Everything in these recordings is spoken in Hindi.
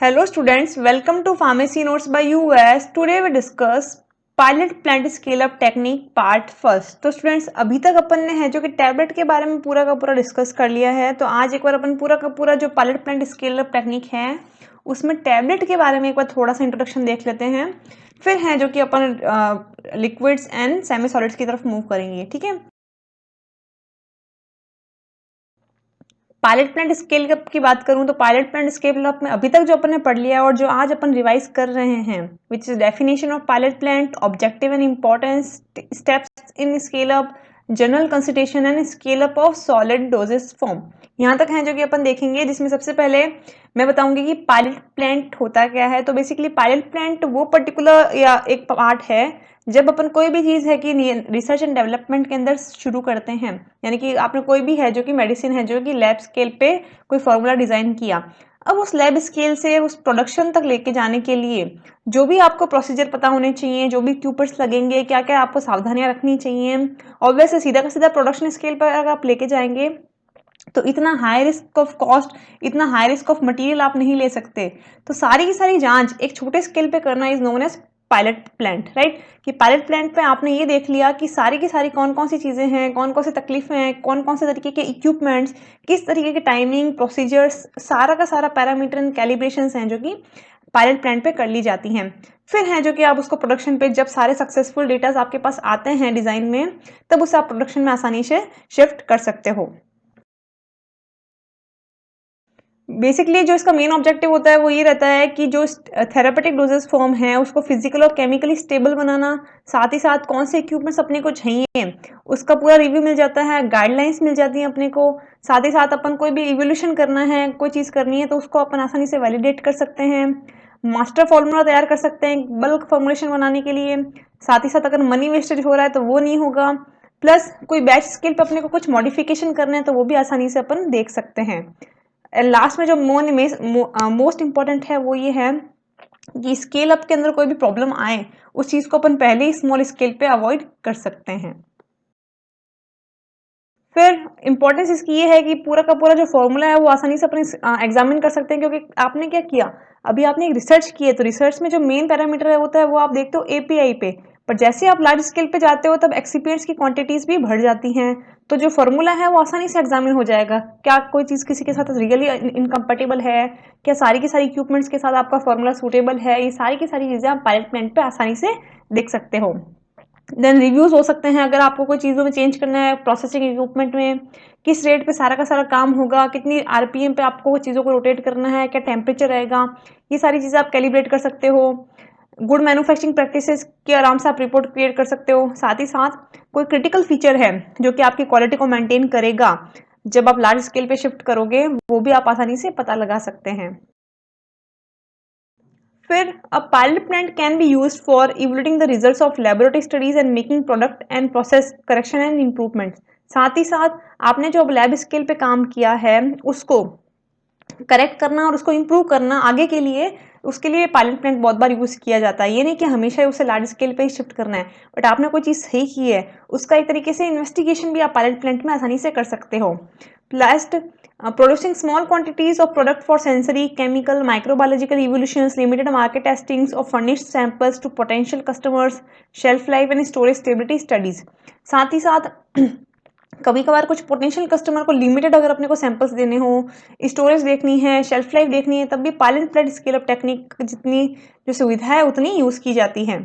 Hello students, welcome to Pharmacy Notes by US. Today we discuss pilot plant scale up technique part first. तो स्टूडेंट्स अभी तक अपन ने है जो कि टैबलेट के बारे में पूरा का पूरा डिस्कस कर लिया है। तो आज एक बार अपन पूरा का पूरा जो pilot plant scale up technique है उसमें टैबलेट के बारे में एक बार थोड़ा सा इंट्रोडक्शन देख लेते हैं, फिर है जो कि अपन लिक्विड्स एंड सेमी सॉलिड्स की तरफ मूव करेंगे। ठीक है, पायलट प्लांट स्केल अप की बात करूं तो पायलट प्लांट स्केल अप में अभी तक जो अपन ने पढ़ लिया है और जो आज अपन रिवाइज कर रहे हैं, which is definition of pilot plant, objective and importance, steps in scale up, general consideration and scale up of solid doses form, यहाँ तक है जो कि अपन देखेंगे। जिसमें सबसे पहले मैं बताऊंगी कि पायलट प्लांट होता क्या है। तो बेसिकली पायलट प्लांट वो पर्टिकुलर या एक पार्ट है जब अपन कोई भी चीज़ है कि रिसर्च एंड डेवलपमेंट के अंदर शुरू करते हैं, यानी कि आपने कोई भी है जो कि मेडिसिन है जो कि लैब स्केल पे कोई फॉर्मूला डिज़ाइन किया, अब उस लैब स्केल से उस प्रोडक्शन तक लेके जाने के लिए जो भी आपको प्रोसीजर पता होने चाहिए, जो भी इक्विपमेंट्स लगेंगे, क्या क्या आपको सावधानियां रखनी चाहिए, और वैसे सीधा का सीधा प्रोडक्शन स्केल पर अगर आप लेके जाएंगे तो इतना हाई रिस्क ऑफ कॉस्ट, इतना हाई रिस्क ऑफ मटेरियल आप नहीं ले सकते। तो सारी की सारी जांच एक छोटे स्केल पे करना is known as pilot plant, right. कि पायलट प्लांट पे आपने ये देख लिया कि सारी की सारी कौन कौन सी चीज़ें हैं, कौन कौन सी तकलीफें हैं, कौन कौन से तरीके के इक्विपमेंट्स, किस तरीके के टाइमिंग प्रोसीजर्स, सारा का सारा पैरामीटर एंड कैलिब्रेशंस हैं जो कि पायलट प्लांट पे कर ली जाती हैं। फिर है जो कि आप उसको प्रोडक्शन पे जब सारे सक्सेसफुल डेटास आपके पास आते हैं डिज़ाइन में, तब उसे आप प्रोडक्शन में आसानी से शिफ्ट कर सकते हो। बेसिकली जो इसका मेन ऑब्जेक्टिव होता है वो ये रहता है कि जो थेरापेटिक डोजेस फॉर्म है उसको फिजिकल और केमिकली स्टेबल बनाना, साथ ही साथ कौन से इक्विपमेंट्स अपने को चाहिए उसका पूरा रिव्यू मिल जाता है, गाइडलाइंस मिल जाती है अपने को। साथ ही साथ अपन कोई भी इवोल्यूशन करना है, कोई चीज़ करनी है तो उसको अपन आसानी से वैलिडेट कर सकते हैं, मास्टर फॉर्मूला तैयार कर सकते हैं बल्क फॉर्मुलेशन बनाने के लिए। साथ ही साथ अगर मनी वेस्टेज हो रहा है तो वो नहीं होगा, प्लस कोई बैच स्केल पे अपने को कुछ मॉडिफिकेशन करना है तो वो भी आसानी से अपन देख सकते हैं। लास्ट में जो मोस्ट इंपॉर्टेंट है वो ये है कि स्केल अप के अंदर कोई भी प्रॉब्लम आए उस चीज को अपन पहले ही स्मॉल स्केल पे अवॉइड कर सकते हैं। फिर इंपॉर्टेंस इसकी ये है कि पूरा का पूरा जो फॉर्मूला है वो आसानी से अपने एग्जामिन कर सकते हैं, क्योंकि आपने क्या किया, अभी आपने एक रिसर्च की है तो रिसर्च में जो मेन पैरामीटर है होता है वो आप देखते हो एपीआई पे, पर जैसे आप लार्ज स्केल पे जाते हो तब एक्सिपिएंट्स की क्वांटिटीज भी बढ़ जाती हैं। तो जो फॉर्मूला है वो आसानी से एग्जामिन हो जाएगा, क्या कोई चीज़ किसी के साथ रियली इनकम्पेटिबल है, क्या सारी की सारी इक्विपमेंट्स के साथ आपका फॉर्मूला सूटेबल है, ये सारी की सारी चीज़ें आप पायलट प्लांट पे आसानी से देख सकते हो। देन रिव्यूज हो सकते हैं, अगर आपको कोई चीज़ों में चेंज करना है, प्रोसेसिंग इक्विपमेंट में किस रेट पे सारा का सारा काम होगा, कितनी आरपीएम पे आपको चीज़ों को रोटेट करना है, क्या टेम्परेचर रहेगा, ये सारी चीज़ें आप कैलिब्रेट कर सकते हो। गुड मैन्युफैक्चरिंग प्रैक्टिसेस की आराम से आप रिपोर्ट क्रिएट कर सकते हो। साथ ही साथ कोई क्रिटिकल फीचर है जो कि आपकी क्वालिटी को मेंटेन करेगा जब आप लार्ज स्केल पे शिफ्ट करोगे, वो भी आप आसानी से पता लगा सकते हैं। फिर a pilot plant can be used for evaluating the results of laboratory studies and making product and process correction and improvement. साथ ही साथ आपने जो अब लैब स्केल पे काम किया है उसको करेक्ट करना और उसको इम्प्रूव करना आगे के लिए, उसके लिए पायलट प्लांट बहुत बार यूज किया जाता है। ये नहीं कि हमेशा उसे लार्ज स्केल पे ही शिफ्ट करना है, बट आपने कोई चीज़ सही की है उसका एक तरीके से इन्वेस्टिगेशन भी आप पायलट प्लांट में आसानी से कर सकते हो। Plus producing small quantities of product for sensory, chemical, microbiological evolutions, limited market testings of furnished samples to potential customers, shelf life and storage stability studies। साथ ही साथ कभी कभार कुछ पोटेंशियल कस्टमर को लिमिटेड अगर अपने को सैंपल्स देने हो, स्टोरेज देखनी है, शेल्फ लाइफ देखनी है, तब भी pilot plant scale up technique जितनी जो सुविधा है उतनी यूज की जाती है।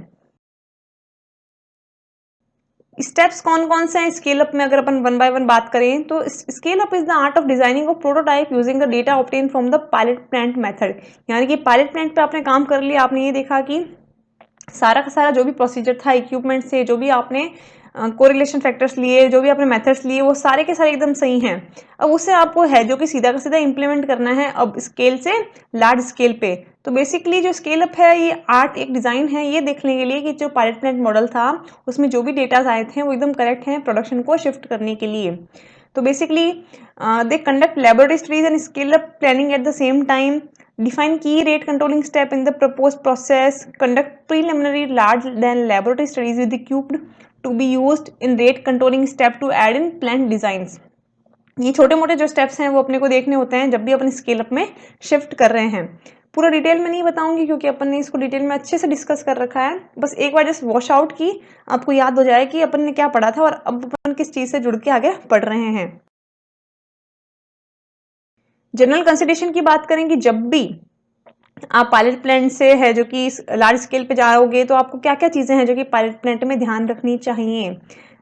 स्टेप्स कौन कौन से हैं स्केल अप में, अगर अपन वन बाय वन बात करें तो scale up is the art of designing of prototype using the data obtain from the pilot plant method. यानी कि पायलट प्लांट पे आपने काम कर लिया, आपने ये देखा कि सारा का सारा जो भी प्रोसीजर था इक्विपमेंट से, जो भी आपने कोरिलेशन फैक्टर्स लिए, जो भी आपने मेथड्स लिए, वो सारे के सारे एकदम सही हैं। अब उससे आपको है जो कि सीधा का सीधा इंप्लीमेंट करना है अब स्केल से लार्ज स्केल पे। तो बेसिकली जो स्केल अप है ये आर्ट, एक डिज़ाइन है ये देखने के लिए कि जो पायलट प्लांट मॉडल था उसमें जो भी डेटाज आए थे वो एकदम करेक्ट हैं प्रोडक्शन को शिफ्ट करने के लिए। तो basically they conduct laboratory studies and scale up planning at the same time, define key rate controlling step in the proposed process, conduct preliminary large then laboratory studies with the cubed to be used in rate controlling step to add in plant designs। ये छोटे मोटे जो स्टेप्स हैं वो अपने को देखने होते हैं जब भी अपन स्केल अप में शिफ्ट कर रहे हैं। पूरा डिटेल में नहीं बताऊंगी क्योंकि अपन ने इसको डिटेल में अच्छे से डिस्कस कर रखा है। बस एक बार जस्ट वॉश आउट की आपको याद हो जाए कि अपन ने क्या पढ़ा था और अब अपन किस चीज से जुड़ के आगे पढ़ रहे हैं। जनरल कंसिडरेशन की बात करें कि जब भी आप पायलट प्लांट से है जो कि लार्ज स्केल पे जाओगे तो आपको क्या क्या चीजें हैं जो कि पायलट प्लांट में ध्यान रखनी चाहिए।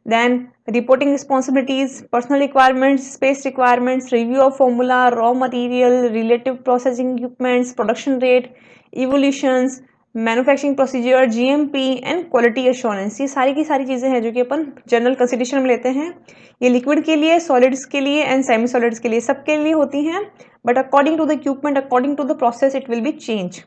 Then reporting responsibilities, personal requirements, space requirements, review of formula, raw material, relative processing equipments, production rate, evolutions, manufacturing procedure, GMP and quality assurance, ये सारी की सारी चीजें हैं जो कि अपन जनरल कंसिडरेशन में लेते हैं। ये लिक्विड के लिए, सॉलिड्स के लिए एंड सेमी सॉलिड्स के लिए, सबके लिए होती हैं, but according to the equipment, according to the process, it will be change.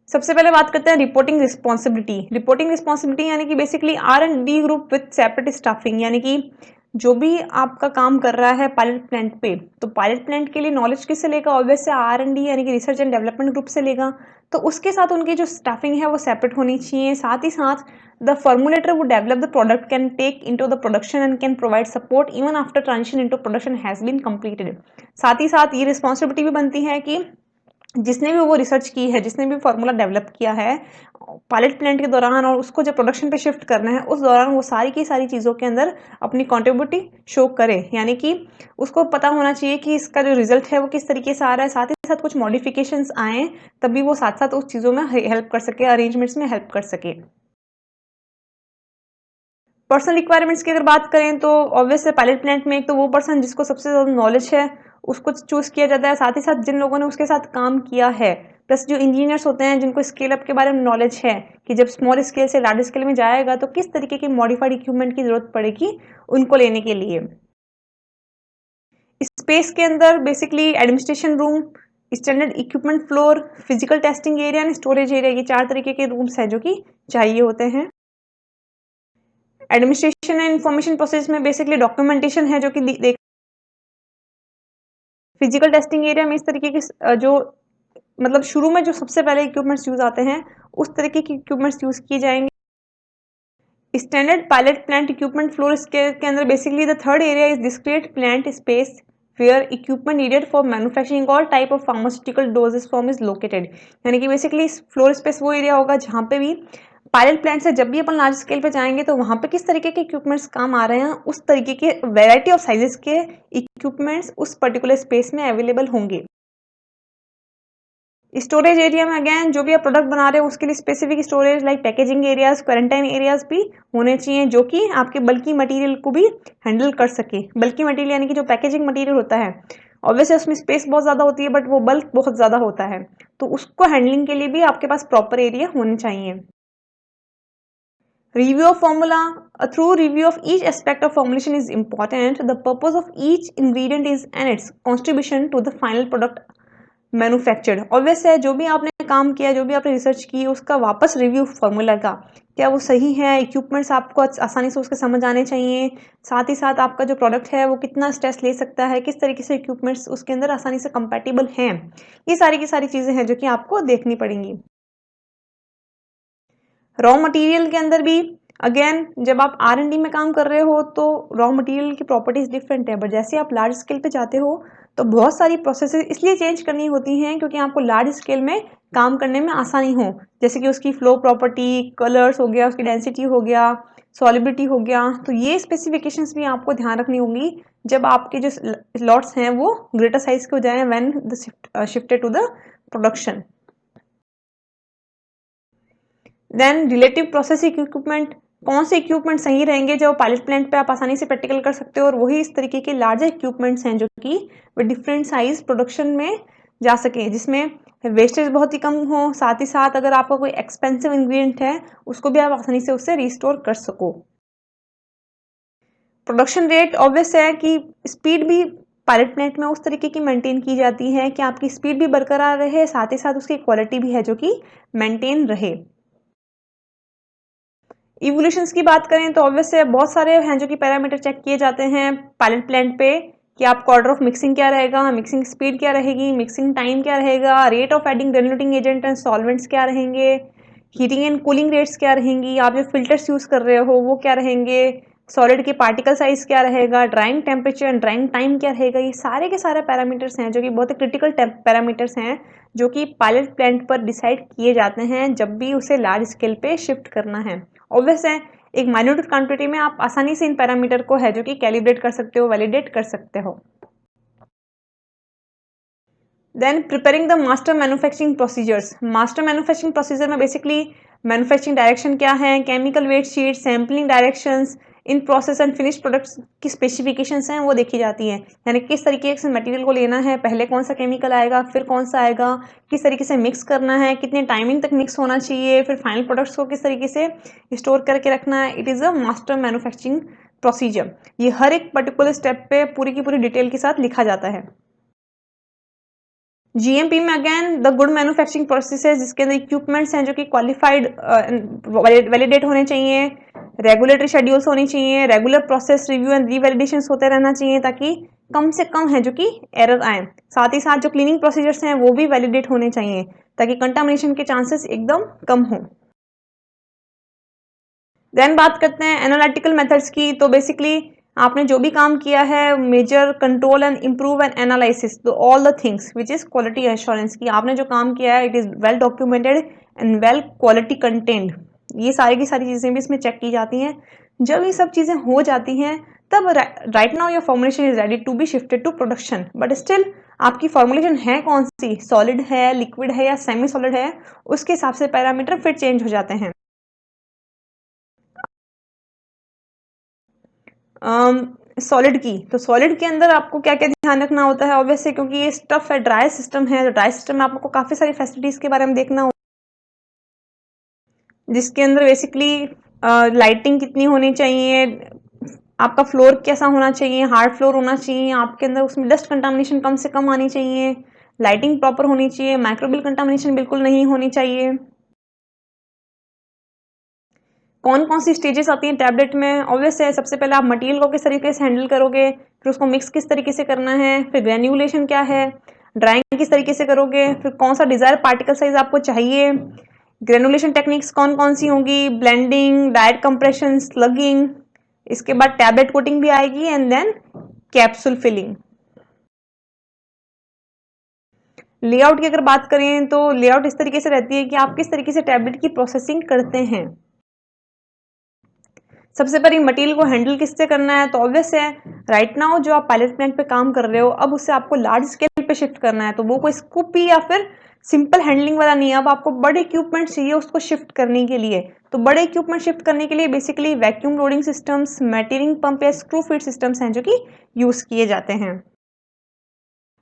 सबसे पहले बात करते हैं रिपोर्टिंग रिस्पॉन्सिबिलिटी। रिपोर्टिंग रिस्पॉन्सिबिलिटी यानी कि basically R&D group with separate staffing, यानी कि जो भी आपका काम कर रहा है पायलट प्लांट पे, तो पायलट प्लांट के लिए नॉलेज किससे लेगा, ऑब्वियस से R&D यानी कि रिसर्च एंड डेवलपमेंट ग्रुप से लेगा। तो उसके साथ उनकी जो स्टाफिंग है वो सेपरेट होनी चाहिए। साथ ही साथ द फॉर्मुलेटर वो develop the product can take into the production and can provide support even after transition into production has been completed. साथ ही साथ ये रिस्पॉन्सिबिलिटी भी बनती है कि जिसने भी वो रिसर्च की है, जिसने भी फॉर्मूला डेवलप किया है पायलट प्लांट के दौरान और उसको जब प्रोडक्शन पे शिफ्ट करना है उस दौरान वो सारी की सारी चीज़ों के अंदर अपनी कॉन्ट्रीब्यूटी शो करे, यानी कि उसको पता होना चाहिए कि इसका जो रिजल्ट है वो किस तरीके से आ रहा है। साथ ही साथ कुछ मॉडिफिकेशंस आए तभी वो साथ साथ उस चीज़ों में हेल्प कर सके, अरेंजमेंट्स में हेल्प कर सके। पर्सनल रिक्वायरमेंट्स की अगर बात करें तो ऑब्वियस है पायलट प्लांट में एक तो वो पर्सन जिसको सबसे ज़्यादा नॉलेज है उसको चूज किया जाता है। साथ ही साथ जिन लोगों ने उसके साथ काम किया है, प्लस जो इंजीनियर्स होते हैं जिनको स्केल अप के बारे में नॉलेज है कि जब स्मॉल स्केल से लार्ज स्केल में जाएगा तो किस तरीके की मॉडिफाइड इक्विपमेंट की जरूरत पड़ेगी उनको लेने के लिए। स्पेस के अंदर basically administration room, standard equipment floor, physical testing area and storage area, ये 4 तरीके के रूम्स हैं जो कि चाहिए होते हैं। एडमिनिस्ट्रेशन एंड इंफॉर्मेशन प्रोसेस में बेसिकली डॉक्यूमेंटेशन है जो कि देख। फिजिकल टेस्टिंग एरिया में इस तरीके के जो मतलब शुरू में जो सबसे पहले इक्विपमेंट्स यूज आते हैं उस तरीके के इक्विपमेंट्स यूज किए जाएंगे। Standard pilot plant equipment floor के अंदर basically the third area is discrete plant space where equipment needed for manufacturing all type of pharmaceutical doses form is located, यानी कि बेसिकली फ्लोर स्पेस वो एरिया होगा जहाँ पे भी पायलट प्लांट से जब भी अपन लार्ज स्केल पे जाएंगे तो वहां पे किस तरीके के इक्विपमेंट्स काम आ रहे हैं उस तरीके के वैरायटी ऑफ साइजेस के इक्विपमेंट्स उस पर्टिकुलर स्पेस में अवेलेबल होंगे। स्टोरेज एरिया में अगेन जो भी आप प्रोडक्ट बना रहे हो उसके लिए specific storage like packaging areas, quarantine areas भी होने चाहिए जो कि आपके बल्कि मटेरियल को भी हैंडल कर सके। बल्कि मटेरियल यानी कि जो पैकेजिंग मटेरियल होता है ऑब्वियसली उसमें स्पेस बहुत ज़्यादा होती है बट वो बल्क बहुत ज़्यादा होता है, तो उसको हैंडलिंग के लिए भी आपके पास प्रॉपर एरिया होने चाहिए। Review of formula. A thorough review of each aspect of formulation is important. The purpose of each ingredient is and its contribution to the final product manufactured. Obvious है जो भी आपने काम किया, जो भी आपने रिसर्च की, उसका वापस रिव्यू फॉर्मूला का क्या वो सही है, इक्विपमेंट्स आपको आसानी से उसके समझ आने चाहिए। साथ ही साथ आपका जो प्रोडक्ट है वो कितना स्ट्रेस ले सकता है, किस तरीके से इक्विपमेंट्स उसके अंदर आसानी से कंपैटिबल हैं, ये सारी की सारी चीज़ें हैं जो कि आपको देखनी पड़ेंगी। रॉ मटेरियल के अंदर भी अगेन जब आप R&D में काम कर रहे हो तो रॉ मटेरियल की प्रॉपर्टीज डिफरेंट है, बट जैसे आप लार्ज स्केल पे जाते हो तो बहुत सारी प्रोसेसेस इसलिए चेंज करनी होती हैं क्योंकि आपको लार्ज स्केल में काम करने में आसानी हो, जैसे कि उसकी फ्लो प्रॉपर्टी, कलर्स हो गया, उसकी डेंसिटी हो गया, सॉलिबिलिटी हो गया, तो ये स्पेसिफिकेशंस भी आपको ध्यान रखनी होंगी जब आपके जो लॉट्स हैं वो ग्रेटर साइज के हो जाए when the shifted to the production. Then relative processing equipment, कौन से इक्विपमेंट सही रहेंगे जो पायलट प्लांट पे आप आसानी से प्रैक्टिकल कर सकते हो, और वही इस तरीके के लार्जर इक्विपमेंट्स हैं जो कि वे डिफरेंट साइज प्रोडक्शन में जा सके जिसमें वेस्टेज बहुत ही कम हो। साथ ही साथ अगर आपका कोई एक्सपेंसिव इंग्रेडिएंट है उसको भी आप आसानी से उससे रिस्टोर कर सको। प्रोडक्शन रेट ऑब्वियस है कि स्पीड भी पायलट प्लांट में उस तरीके की मेंटेन की जाती है कि आपकी स्पीड भी बरकरार रहे, साथ ही साथ उसकी क्वालिटी भी है जो कि मेंटेन रहे। इवोल्यूशंस की बात करें तो ऑब्वियस से बहुत सारे हैं जो कि पैरामीटर चेक किए जाते हैं पायलट प्लांट पे कि आपका ऑर्डर ऑफ मिक्सिंग क्या रहेगा, मिक्सिंग स्पीड क्या रहेगी, मिक्सिंग टाइम क्या रहेगा, rate of adding granulating agent and solvents क्या रहेंगे, हीटिंग एंड कूलिंग रेट्स क्या रहेंगी, आप जो फिल्टर्स यूज कर रहे हो वो क्या रहेंगे, सॉलिड की पार्टिकल साइज क्या रहेगा, drawing temperature and drawing time क्या रहेगा। ये सारे के सारे पैरामीटर्स हैं जो कि बहुत ही क्रिटिकल पैरामीटर्स हैं जो कि पायलट प्लांट पर डिसाइड किए जाते हैं जब भी उसे लार्ज स्केल पे शिफ्ट करना है। ऑब्वियस है, एक माइन्यूट क्वांटिटी में आप आसानी से इन पैरामीटर को है जो कि कैलिब्रेट कर सकते हो, वैलिडेट कर सकते हो। Then preparing the master manufacturing procedures. Master manufacturing procedure में बेसिकली मैन्युफैक्चरिंग डायरेक्शन क्या है, chemical weight sheet, sampling directions, in process and finish products की स्पेसिफिकेशंस हैं वो देखी जाती हैं। यानी किस तरीके से मटेरियल को लेना है, पहले कौन सा केमिकल आएगा, फिर कौन सा आएगा, किस तरीके से मिक्स करना है, कितने टाइमिंग तक मिक्स होना चाहिए, फिर फाइनल प्रोडक्ट्स को किस तरीके से स्टोर करके रखना है। It is a master manufacturing procedure. ये हर एक पर्टिकुलर स्टेप पे पूरी की पूरी डिटेल के साथ लिखा जाता है। जीएमपी में again the good manufacturing processes, जिसके अंदर इक्विपमेंट्स हैं जो कि क्वालिफाइड वैलिडेट होने चाहिए, रेगुलेटरी शेड्यूल्स होनी चाहिए, रेगुलर प्रोसेस रिव्यू एंड रीवैलिडेशंस होते रहना चाहिए ताकि कम से कम है जो कि एरर आए। साथ ही साथ जो क्लीनिंग प्रोसीजर्स हैं वो भी वैलिडेट होने चाहिए ताकि कंटामिनेशन के चांसेस एकदम कम हो। देन बात करते हैं एनालिटिकल मेथड्स की। तो बेसिकली आपने जो भी काम किया है, measure, control and improve and analysis, तो all the things which is quality assurance की आपने जो काम किया है, it is well documented and well quality content. ये सारी की सारी चीजें भी इसमें चेक की जाती हैं। जब ये सब चीजें हो जाती हैं तब right now your formulation is ready to be shifted to production. But still आपकी फॉर्मुलेशन है कौन सी, सॉलिड है, लिक्विड है या सेमी सॉलिड है, उसके हिसाब से पैरामीटर फिर चेंज हो जाते हैं। सॉलिड की, तो सॉलिड के अंदर आपको क्या क्या ध्यान रखना होता है, ऑब्वियसली क्योंकि ये स्टफ है, ड्राई सिस्टम है, तो ड्राई सिस्टम में आपको काफी सारी फैसिलिटीज के बारे में देखना होता है, जिसके अंदर बेसिकली लाइटिंग कितनी होनी चाहिए, आपका फ्लोर कैसा होना चाहिए, हार्ड फ्लोर होना चाहिए आपके अंदर, उसमें डस्ट कंटामिनेशन कम से कम आनी चाहिए, लाइटिंग प्रॉपर होनी चाहिए, माइक्रोबियल कंटामिनेशन बिल्कुल नहीं होनी चाहिए। कौन कौन सी स्टेजेस आती हैं टैबलेट में, ऑब्वियस है सबसे पहले आप मटेरियल को किस तरीके से हैंडल करोगे, फिर उसको मिक्स किस तरीके से करना है, फिर ग्रेन्यूलेशन क्या है, ड्राइंग किस तरीके से करोगे, फिर कौन सा डिजायर पार्टिकल साइज आपको चाहिए, ग्रेनुलेशन टेक्निक्स कौन कौन सी होंगी, ब्लेंडिंग, डायरेक्ट कंप्रेशन, स्लगिंग, इसके बाद टैबलेट कोटिंग भी आएगी and then capsule filling. Layout की अगर बात करें तो लेआउट इस तरीके से रहती है कि आप किस तरीके से टैबलेट की प्रोसेसिंग करते हैं। सबसे पहले मटेरियल को हैंडल किससे करना है, तो ऑब्वियस है राइट नाउ जो आप पायलट प्लांट पे काम कर रहे हो, अब उससे आपको लार्ज स्केल पे शिफ्ट करना है, तो वो कोई स्कूप या फिर सिंपल हैंडलिंग वाला नहीं है। अब आपको बड़े इक्विपमेंट चाहिए उसको शिफ्ट करने के लिए, तो बड़े इक्विपमेंट शिफ्ट करने के लिए basically vacuum loading systems, metering pump या स्क्रू फीड सिस्टम्स हैं जो कि यूज किए जाते हैं।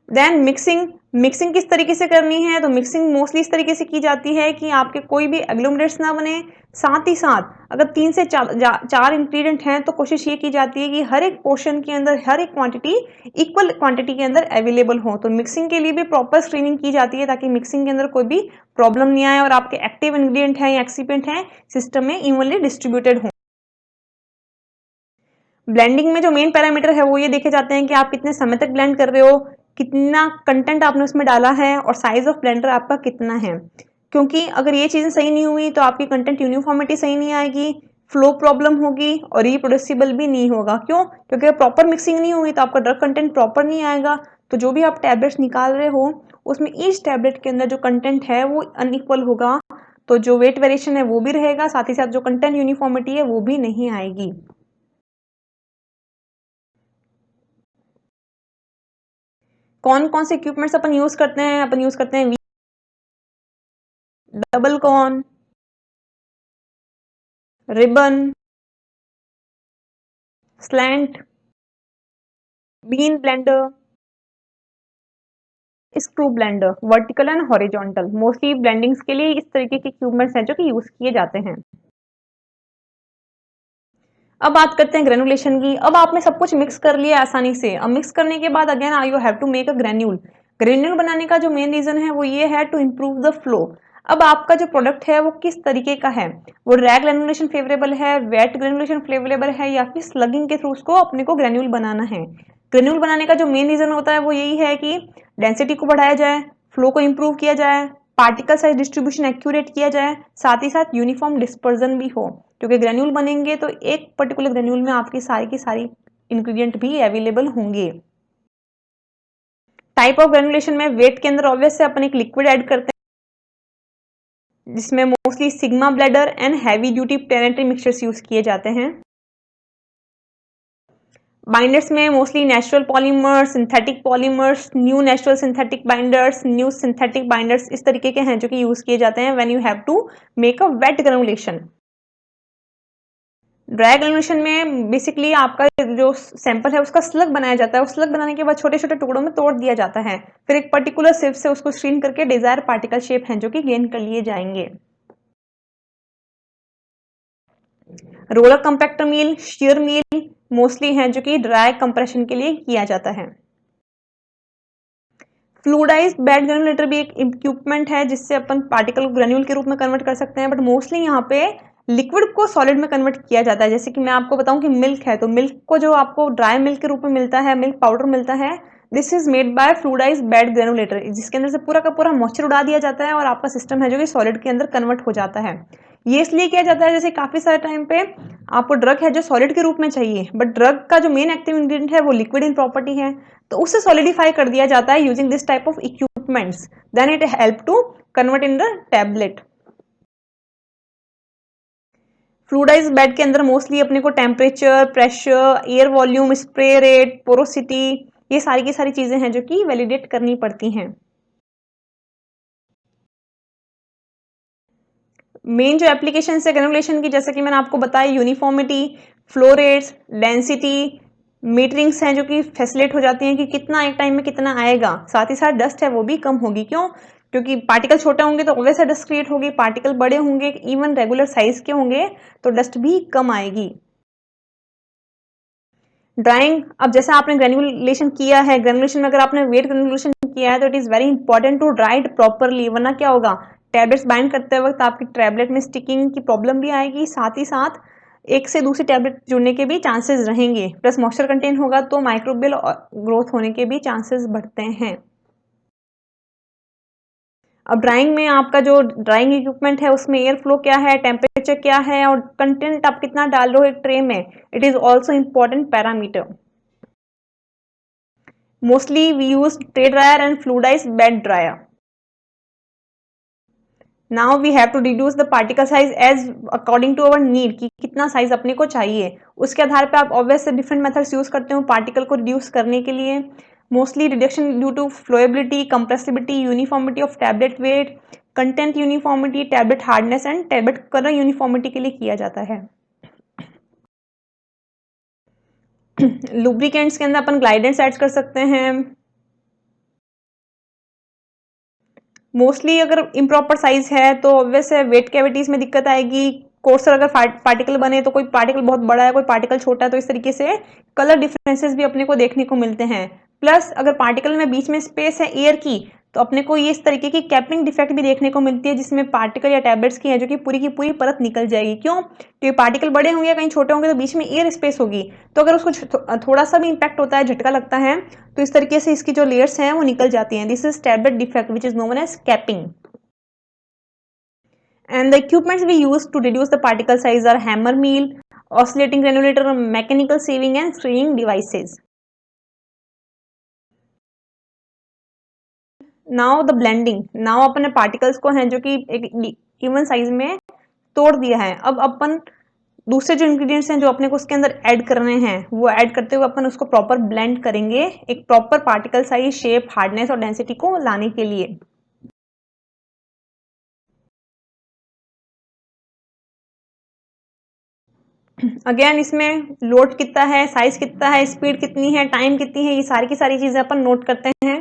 देन मिक्सिंग, मिक्सिंग किस तरीके से करनी है, तो मिक्सिंग मोस्टली इस तरीके से की जाती है कि आपके कोई भी एग्लोमरेट्स ना बने, साथ ही साथ अगर 3 से 4 इंग्रेडिएंट हैं तो कोशिश ये की जाती है कि हर एक पोर्शन के अंदर हर एक क्वांटिटी इक्वल क्वांटिटी के अंदर अवेलेबल हो। तो मिक्सिंग के लिए भी प्रॉपर स्क्रीनिंग की जाती है ताकि मिक्सिंग के अंदर कोई भी प्रॉब्लम नहीं आए और आपके एक्टिव इंग्रेडिएंट हैं या एक्सीपेंट हैं सिस्टम में इवनली डिस्ट्रीब्यूटेड हो। ब्लेंडिंग में जो मेन पैरामीटर है वो ये देखे जाते हैं कि आप कितने समय तक ब्लेंड कर रहे हो, कितना कंटेंट आपने उसमें डाला है और साइज ऑफ ब्लेंडर आपका कितना है। क्योंकि अगर ये चीजें सही नहीं हुई तो आपकी कंटेंट यूनिफॉर्मिटी सही नहीं आएगी, फ्लो प्रॉब्लम होगी और रिप्रोड्यूसिबल भी नहीं होगा। क्यों? क्योंकि प्रॉपर मिक्सिंग नहीं हुई तो आपका ड्रग कंटेंट प्रॉपर नहीं आएगा। तो जो भी आप टैबलेट्स निकाल रहे हो उसमें ईच टैबलेट के अंदर जो कंटेंट है वो अनइक्वल होगा, तो जो वेट वेरिएशन है वो भी रहेगा, साथ ही साथ जो कंटेंट यूनिफॉर्मिटी है वो भी नहीं आएगी। कौन कौन से इक्विपमेंट्स अपन यूज करते हैं, अपन यूज करते हैं double cone, ribbon, slant, bean blender, screw blender, vertical and horizontal. Mostly blendings के लिए इस तरीके के इक्विपमेंट्स हैं जो कि यूज किए जाते हैं। अब बात करते हैं ग्रेनुलेशन की। अब आपने सब कुछ मिक्स कर लिया आसानी से। अब मिक्स करने के बाद again you have to make a granule. Granule बनाने का जो मेन रीजन है वो ये है टू इम्प्रूव द फ्लो। अब आपका जो प्रोडक्ट है वो किस तरीके का है, वो ड्राई ग्रेनुलेशन फेवरेबल है, वेट ग्रेनुलेशन फेवरेबल है या फिर स्लगिंग के थ्रू उसको अपने को ग्रेन्यूल बनाना है। ग्रेन्यूल बनाने का जो मेन रीजन होता है वो यही है कि डेंसिटी को बढ़ाया जाए, फ्लो को इम्प्रूव किया जाए, पार्टिकल साइज डिस्ट्रीब्यूशन एक्यूरेट किया जाए, साथ ही साथ यूनिफॉर्म डिस्पर्जन भी हो, क्योंकि ग्रेन्यूल बनेंगे तो एक पर्टिकुलर ग्रेन्यूल में आपकी सारी की सारी इंग्रेडिएंट भी अवेलेबल होंगे। टाइप ऑफ ग्रेनुलेशन में वेट के अंदर ऑब्वियस से अपन एक लिक्विड ऐड करते हैं, जिसमें mostly sigma bladder and heavy duty planetary mixtures use किए जाते हैं। बाइंडर्स में mostly natural polymers, synthetic polymers, new natural synthetic binders, new synthetic binders इस तरीके के हैं जो कि यूज किए जाते हैं when you have to make a wet granulation. Dry granulation में बेसिकली आपका जो सैंपल है उसका स्लग बनाया जाता है, उस स्लग बनाने के बाद छोटे छोटे टुकड़ों में तोड़ दिया जाता है, फिर एक पर्टिकुलर सिप से उसको स्ट्रीन करके डिजायर पार्टिकल शेप हैं जो कि गेन कर लिए जाएंगे। रोलर कंपैक्टर मील, शेयर मील मोस्टली हैं जो कि ड्राई कंप्रेशन के लिए किया जाता है। फ्लूइडाइज्ड बेड ग्रेनुलेटर भी एक इक्विपमेंट है जिससे अपन पार्टिकल को ग्रेन्यूल के रूप में कन्वर्ट कर सकते हैं, बट मोस्टली यहाँ पे लिक्विड को सॉलिड में कन्वर्ट किया जाता है। जैसे कि मैं आपको बताऊं कि मिल्क है, तो मिल्क को जो आपको ड्राई मिल्क के रूप में मिलता है, मिल्क पाउडर मिलता है, this is made by fluidized bed granulator, जिसके अंदर से पूरा का पूरा मॉइस्चर उड़ा दिया जाता है और आपका सिस्टम है जो कि सॉलिड के अंदर कन्वर्ट हो जाता है। ये इसलिए किया जाता है जैसे काफी सारे टाइम पे आपको ड्रग है जो सॉलिड के रूप में चाहिए, बट ड्रग का जो मेन एक्टिव इंग्रेडिएंट है वो लिक्विड इन प्रॉपर्टी है, तो उसे सॉलिडिफाई कर दिया जाता है using this type of equipments, then it help to convert in the tablet. Fluidized bed के अंदर मोस्टली अपने को temperature, pressure, air volume, spray rate, porosity, ये सारी की सारी चीजें हैं जो कि वैलिडेट करनी पड़ती हैं। मेन जो एप्लीकेशन है ग्रेनुलेशन की, जैसे कि मैंने आपको बताया, यूनिफॉर्मिटी, फ्लो रेट्स, डेंसिटी, मीटरिंग्स हैं जो कि फैसिलेट हो जाती हैं कि कितना एक टाइम में कितना आएगा, साथ ही साथ डस्ट है वो भी कम होगी। क्यों? क्योंकि पार्टिकल छोटे होंगे तो ऑब्वियस डस्ट क्रिएट होगी, पार्टिकल बड़े होंगे इवन रेगुलर साइज के होंगे तो डस्ट भी कम आएगी। ड्राइंग, अब जैसा आपने ग्रेनुलेशन किया है, ग्रेनुलेशन में अगर आपने वेट ग्रेनुलेशन किया है तो it is very important to dry it properly, वरना क्या होगा, टैबलेट्स बाइंड करते वक्त आपकी टैबलेट में स्टिकिंग की प्रॉब्लम भी आएगी, साथ ही साथ एक से दूसरी टैबलेट जुड़ने के भी चांसेस रहेंगे, प्लस मॉइस्चर कंटेंट होगा तो माइक्रोबियल ग्रोथ होने के भी चांसेस बढ़ते हैं। अब ड्राइंग में आपका जो ड्राइंग इक्विपमेंट है उसमें एयर फ्लो क्या है, टेम्परेचर क्या है और कंटेंट आप कितना डाल रहे हो एक ट्रे में, it is also important parameter. Mostly we use tray dryer and fluidized bed dryer. Now we have to reduce the particle size as according to our need कि कितना साइज अपने को चाहिए, उसके आधार पे आप ऑब्वियस से डिफरेंट मेथड्स यूज करते हो पार्टिकल को रिड्यूस करने के लिए। Mostly reduction due to flowability, compressibility, uniformity of tablet weight, content uniformity, tablet hardness and tablet colour uniformity के लिए किया जाता है। लुब्रिकेंट्स के अंदर अपन ग्लाइडेंट्स ऐड कर सकते हैं। मोस्टली अगर इम्प्रॉपर साइज है तो ऑब्वियस है वेट कैविटीज में दिक्कत आएगी, कोर्सर अगर पार्टिकल बने तो कोई पार्टिकल बहुत बड़ा है कोई पार्टिकल छोटा है, तो इस तरीके से कलर डिफरेंसेस भी अपने को देखने को मिलते हैं। प्लस अगर पार्टिकल में बीच में स्पेस है एयर की तो अपने को ये इस तरीके की कैपिंग डिफेक्ट भी देखने को मिलती है जिसमें पार्टिकल या टैबलेट्स की है जो कि पूरी परत निकल जाएगी। क्यों? क्योंकि पार्टिकल बड़े होंगे कहीं छोटे होंगे तो बीच में एयर स्पेस होगी, तो अगर उसको थोड़ा सा भी इंपैक्ट होता है, झटका लगता है, तो इस तरीके से इसकी जो लेयर्स हैं वो निकल जाती हैं। This is tablet defect which is known as capping. And the equipments we use to reduce the particle size are hammer mill, oscillating granulator, mechanical sieving and screening devices. Now the blending. Now अपने पार्टिकल्स को हैं जो कि एक इवन साइज में तोड़ दिया है, अब अपन दूसरे जो इंग्रेडिएंट्स हैं जो अपने को उसके अंदर ऐड करने हैं वो ऐड करते हुए अपन उसको प्रॉपर ब्लेंड करेंगे एक proper particle size, shape, hardness और डेंसिटी को लाने के लिए। अगेन इसमें लोड कितना है, साइज कितना है, स्पीड कितनी है, टाइम कितनी है, ये सारी की सारी चीजें अपन नोट करते हैं।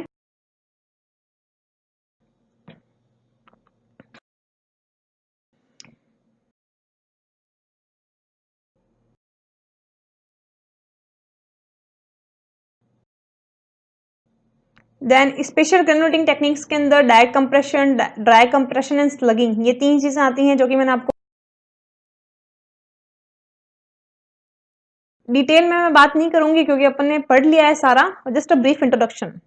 देन स्पेशल ग्रेनुलेटिंग टेक्निक्स के अंदर direct compression, dry compression and स्लगिंग, ये तीन चीजें आती हैं जो कि मैंने आपको डिटेल में मैं बात नहीं करूंगी क्योंकि अपन ने पढ़ लिया है सारा, जस्ट अ ब्रीफ इंट्रोडक्शन।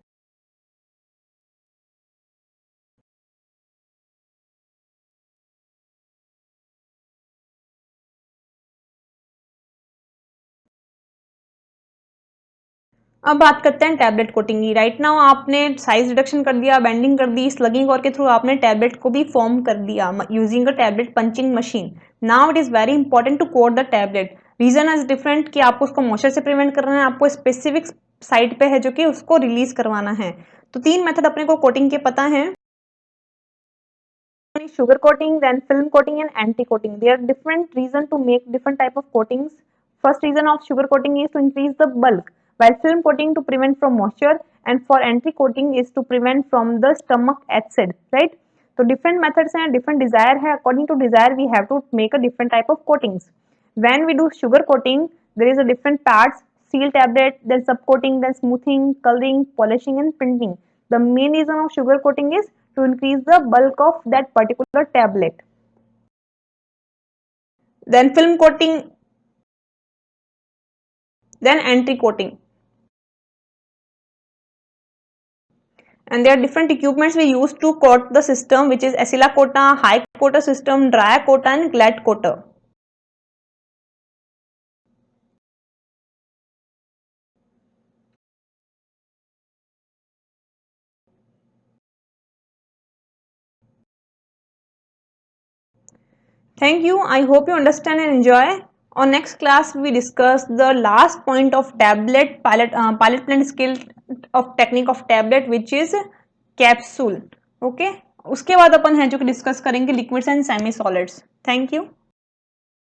अब बात करते हैं टैबलेट कोटिंग की। राइट नाउ आपने साइज रिडक्शन कर दिया, बेंडिंग कर दी, स्लगिंग और के थ्रू आपने टैबलेट को भी फॉर्म कर दिया using a tablet punching machine. Now it is very important to coat the tablet. Reason is different कि आपको उसको मॉइस्चर से प्रिवेंट करना है, आपको स्पेसिफिक साइट पे है जो कि उसको रिलीज करवाना है। तो 3 मेथड अपने को कोटिंग के पता है, sugar coating, then film coating and anti-coating. There are different reasons to make different type of coatings. First reason of sugar coating is to increase the bulk, while film coating to prevent from moisture, and for anti-coating is to prevent from the stomach acid, right? So different methods and different desire है. According to desire, we have to make a different type of coatings. When we do sugar coating, there is a different parts: seal tablet, then subcoating, then smoothing, coloring, polishing, and printing. The main reason of sugar coating is to increase the bulk of that particular tablet. Then film coating, then anti coating. And there are different equipments we use to coat the system, which is Acela coater, high coater system, dry coater, and glad coater. Thank you. I hope you understand and enjoy. On next class, we discuss the last point of tablet pilot plant skill of technique of tablet, which is capsule. Okay. उसके बाद अपन है जो कि डिस्कस करेंगे liquids and semi solids. Thank you.